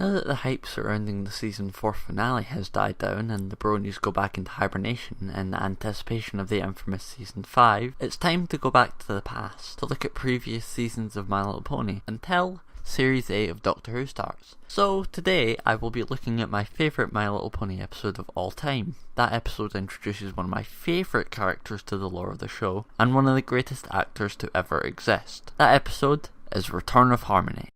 Now that the hype surrounding the season 4 finale has died down and the bronies go back into hibernation in anticipation of the infamous season 5, it's time to go back to the past to look at previous seasons of My Little Pony until Series 8 of Doctor Who starts. So today I will be looking at my favourite My Little Pony episode of all time. That episode introduces one of my favourite characters to the lore of the show and one of the greatest actors to ever exist. That episode is Return of Harmony.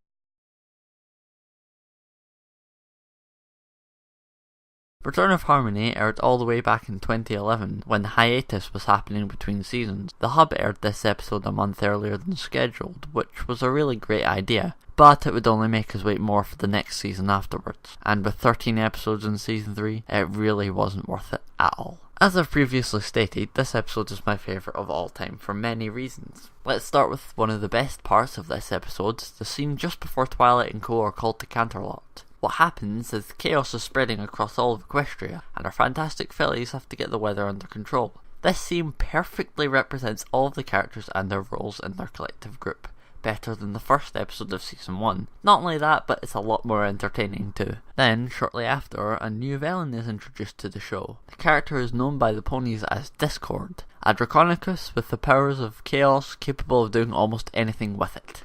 Return of Harmony aired all the way back in 2011 when the hiatus was happening between seasons. The Hub aired this episode a month earlier than scheduled, which was a really great idea, but it would only make us wait more for the next season afterwards, and with 13 episodes in season 3, it really wasn't worth it at all. As I've previously stated, this episode is my favourite of all time for many reasons. Let's start with one of the best parts of this episode, the scene just before Twilight and Co are called to Canterlot. What happens is chaos is spreading across all of Equestria, and our fantastic fillies have to get the weather under control. This scene perfectly represents all of the characters and their roles in their collective group, better than the first episode of season 1. Not only that, but it's a lot more entertaining too. Then, shortly after, a new villain is introduced to the show. The character is known by the ponies as Discord, a Draconicus with the powers of chaos, capable of doing almost anything with it.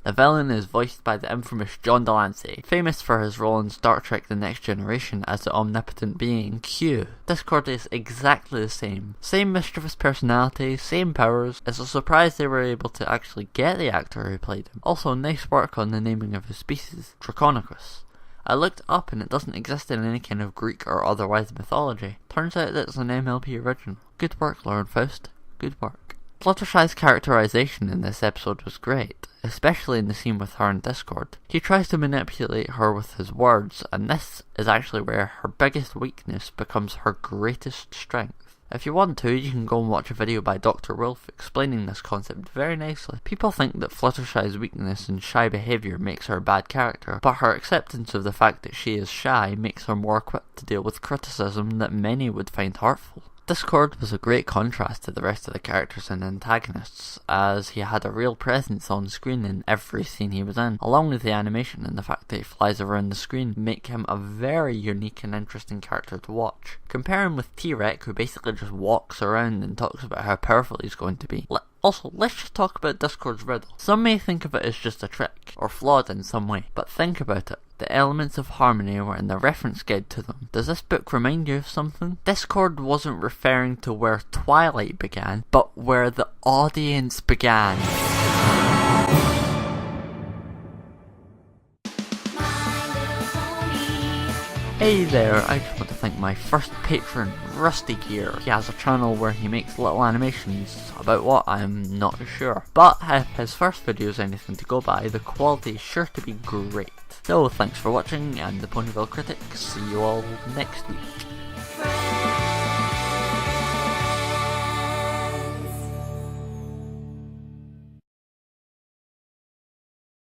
The villain is voiced by the infamous John Delancey, famous for his role in Star Trek The Next Generation as the omnipotent being Q. Discord is exactly the same. Same mischievous personality, same powers. It's a surprise they were able to actually get the actor who played him. Also, nice work on the naming of his species, Draconicus. I looked up and it doesn't exist in any kind of Greek or otherwise mythology. Turns out that it's an MLP original. Good work, Lauren Faust. Good work. Fluttershy's characterization in this episode was great, especially in the scene with her in Discord. He tries to manipulate her with his words, and this is actually where her biggest weakness becomes her greatest strength. If you want to, you can go and watch a video by Dr. Wolf explaining this concept very nicely. People think that Fluttershy's weakness and shy behaviour makes her a bad character, but her acceptance of the fact that she is shy makes her more equipped to deal with criticism that many would find hurtful. Discord was a great contrast to the rest of the characters and antagonists, as he had a real presence on screen in every scene he was in, along with the animation and the fact that he flies around the screen make him a very unique and interesting character to watch. Compare him with T-Rex, who basically just walks around and talks about how powerful he's going to be. Also, let's just talk about Discord's riddle. Some may think of it as just a trick, or flawed in some way, but think about it. The elements of harmony were in the reference guide to them. Does this book remind you of something? Discord wasn't referring to where Twilight began, but where the audience began. Hey there, I just want to thank my first patron, Rusty Gear. He has a channel where he makes little animations, about what I'm not sure. But if his first video is anything to go by, the quality is sure to be great. So thanks for watching, and the Ponyville Critic, see you all next week.